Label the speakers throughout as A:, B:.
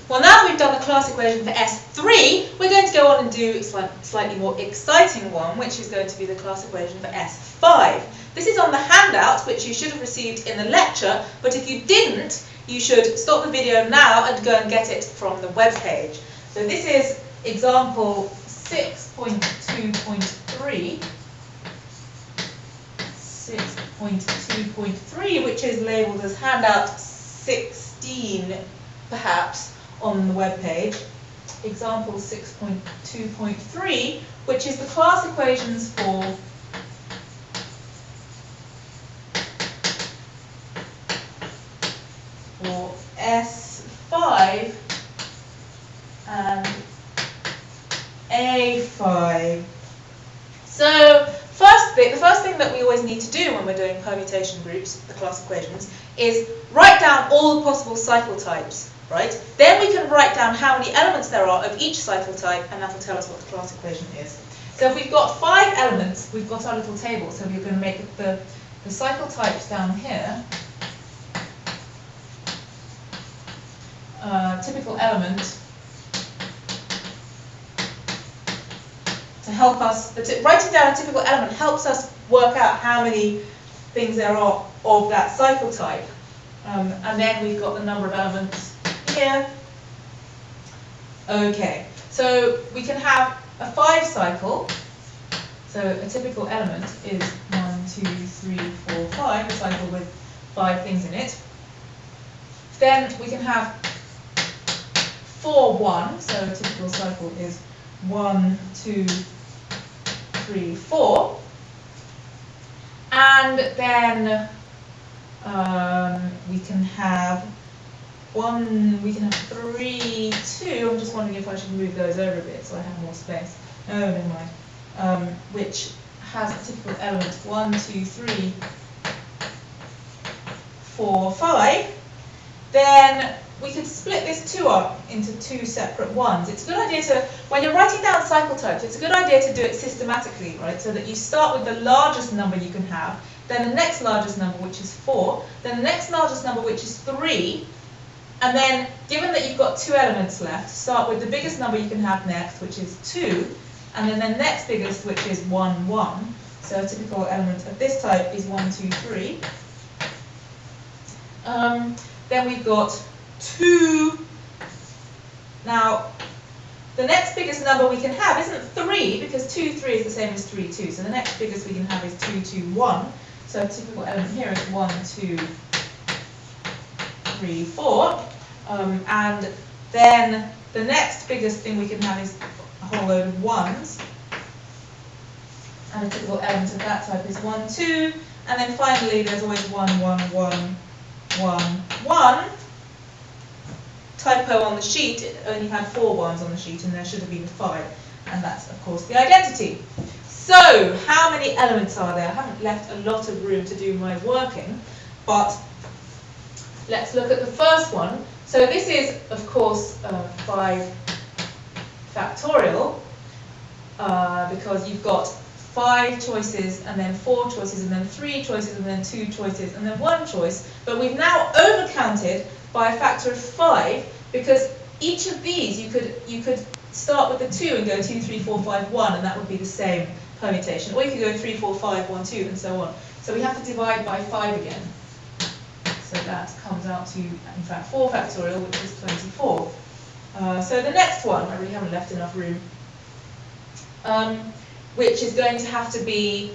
A: Well, now that we've done the class equation for S3, we're going to go on and do a slightly more exciting one, which is going to be the class equation for S5. This is on the handout, which you should have received in the lecture, but if you didn't, you should stop the video now and go and get it from the web page. So this is example 6.2.3. 6.2.3, which is labelled as handout 16, perhaps, on the web page. Example 6.2.3, which is the class equations for S5 and A5. So the first thing that we always need to do when we're doing permutation groups, the class equations, is write down all the possible cycle types, right? Then we can write down how many elements there are of each cycle type, and that will tell us what the class equation is. So if we've got 5 elements, we've got our little table, so we're going to make the cycle types down here. Typical element to help us, writing down a typical element helps us work out how many things there are of that cycle type. And then we've got the number of elements here. Okay, so we can have a 5 cycle. So a typical element is 1, 2, 3, 4, 5, a cycle with 5 things in it. Then we can have 4, 1, so a typical cycle is 1, 2, 3, 4. And then we can have 3, 2. I'm just wondering if I should move those over a bit so I have more space. Oh, never mind. Which has a typical element 1, 2, 3, 4, 5. Then we could split this 2 up into 2 separate ones. It's a good idea to, when you're writing down cycle types, it's a good idea to do it systematically, right? So that you start with the largest number you can have, then the next largest number, which is 4, then the next largest number, which is 3, and then, given that you've got 2 elements left, start with the biggest number you can have next, which is 2, and then the next biggest, which is 1, 1. So a typical element of this type is 1, 2, 3. Then we've got 2. Now, the next biggest number we can have isn't 3, because 2, 3 is the same as 3, 2. So the next biggest we can have is 2, 2, 1. So a typical element here is 1, 2, 3, 4. And then the next biggest thing we can have is a whole load of 1s. And a typical element of that type is 1, 2. And then finally there's always 1, 1, 1, 1, 1. Typo on the sheet, it only had 4 1s on the sheet, and there should have been 5. And that's, of course, the identity. So, how many elements are there? I haven't left a lot of room to do my working, but let's look at the first one. So this is, of course, 5 factorial, because you've got 5 choices, and then 4 choices, and then 3 choices, and then 2 choices, and then 1 choice. But we've now overcounted by a factor of 5, because each of these you could start with the 2 and go 2, 3, 4, 5, 1, and that would be the same permutation. Or you could go 3, 4, 5, 1, 2, and so on. So we have to divide by 5 again. So that comes out to, in fact, 4 factorial, which is 24. So the next one, I really haven't left enough room, which is going to have to be,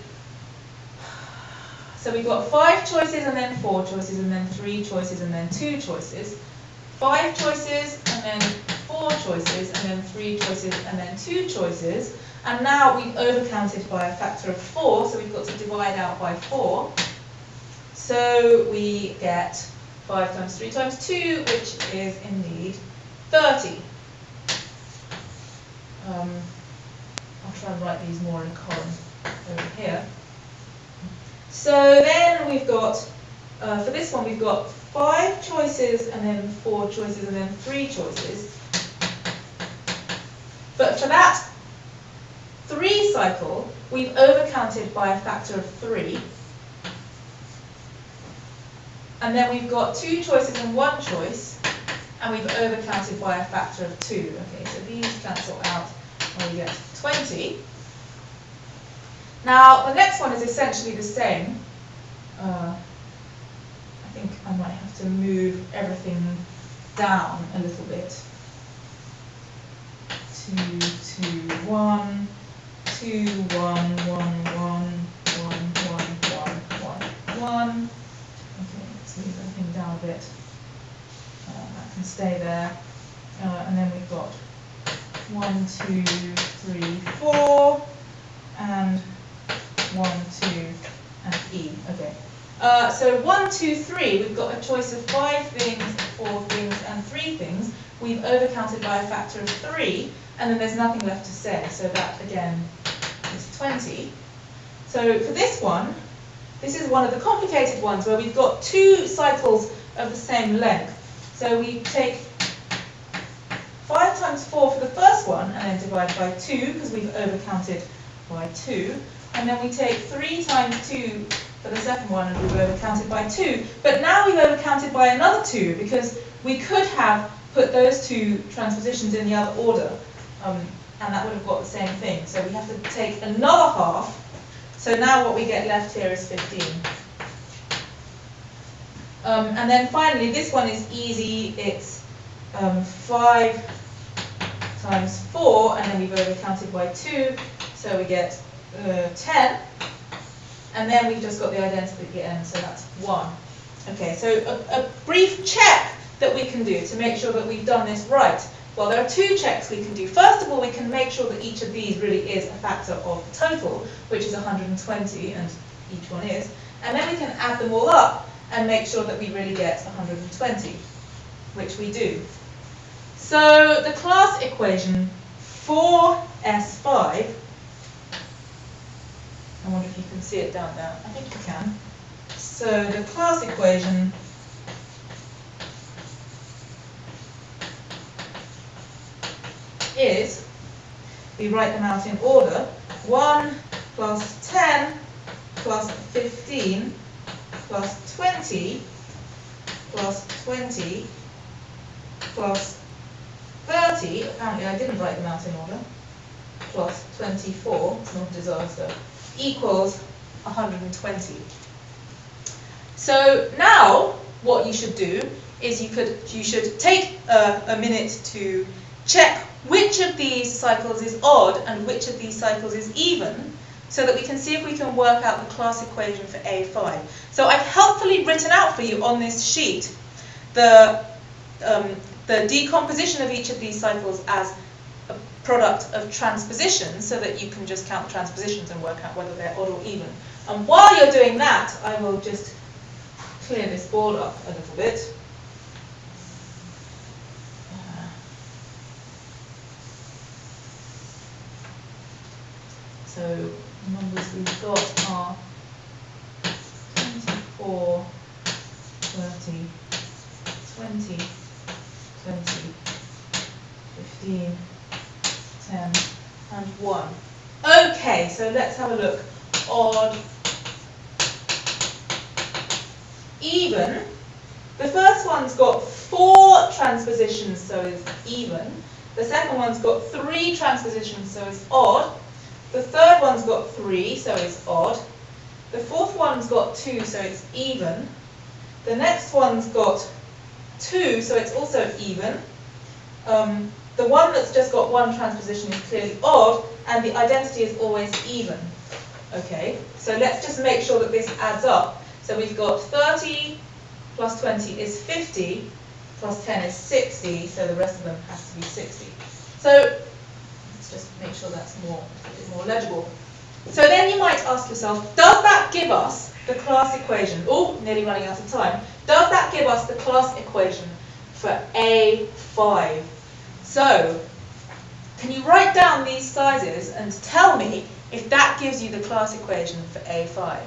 A: so we've got 5 choices, and then 4 choices, and then 3 choices, and then 2 choices. 5 choices, and then 4 choices, and then 3 choices, and then 2 choices. And now we've overcounted by a factor of 4, so we've got to divide out by 4. So we get 5 times 3 times 2, which is indeed 30. I'll try and write these more in a column over here. So then we've got, for this one, we've got 5 choices, and then 4 choices, and then 3 choices. But for that 3 cycle, we've overcounted by a factor of 3. And then we've got 2 choices and 1 choice. and we've overcounted by a factor of 2. Okay, so these cancel out and we get 20. Now, the next one is essentially the same. I think I might have to move everything down a little bit. 2, 2, 1, 2, 1, 1, 1, 1, 1, 1, 1. Okay, let's move everything down a bit. That can stay there. And then we've got 1, 2, 3, 4, and 1, 2, and E. Okay. So 1, 2, 3, we've got a choice of 5 things, 4 things, and 3 things. We've overcounted by a factor of 3, and then there's nothing left to say. So that, again, is 20. So for this one, this is one of the complicated ones where we've got 2 cycles of the same length. So we take 5 times 4 for the first one, and then divide by 2, because we've overcounted by 2. And then we take 3 times 2 for the second one, and we've overcounted by 2. But now we've overcounted by another 2, because we could have put those 2 transpositions in the other order, and that would have got the same thing. So we have to take another half. So now what we get left here is 15. And then finally, this one is easy. It's 5 times 4, and then we've overcounted by 2. So we get 10. And then we've just got the identity at the end, so that's 1. Okay, so a brief check that we can do to make sure that we've done this right. Well, there are 2 checks we can do. First of all, we can make sure that each of these really is a factor of the total, which is 120, and each one is. And then we can add them all up and make sure that we really get 120, which we do. So the class equation for S5, I wonder if you can see it down there. I think you can. So the class equation is, we write them out in order, 1 plus 10 plus 15 plus 20 plus 20 plus 30, apparently I didn't write them out in order, plus 24, it's not a disaster, equals 120. So now what you should do is you should take a minute to check which of these cycles is odd and which of these cycles is even, so that we can see if we can work out the class equation for A5. So I've helpfully written out for you on this sheet the decomposition of each of these cycles as a product of transpositions, so that you can just count transpositions and work out whether they're odd or even. And while you're doing that, I will just clear this board up a little bit. So the numbers we've got are 24, 30, 20, 20, 15, 10, and 1. Okay, so let's have a look. Odd, even. The first one's got 4 transpositions, so it's even. The second one's got 3 transpositions, so it's odd. The third one's got 3, so it's odd. The fourth one's got 2, so it's even. The next one's got 2, so it's also even. The one that's just got 1 transposition is clearly odd, and the identity is always even. Okay, so let's just make sure that this adds up. So we've got 30 plus 20 is 50, plus 10 is 60, so the rest of them has to be 60. So let's just make sure that's a bit more legible. So then you might ask yourself, does that give us the class equation? Oh, nearly running out of time. Does that give us the class equation for A5? So, can you write down these sizes and tell me if that gives you the class equation for A5?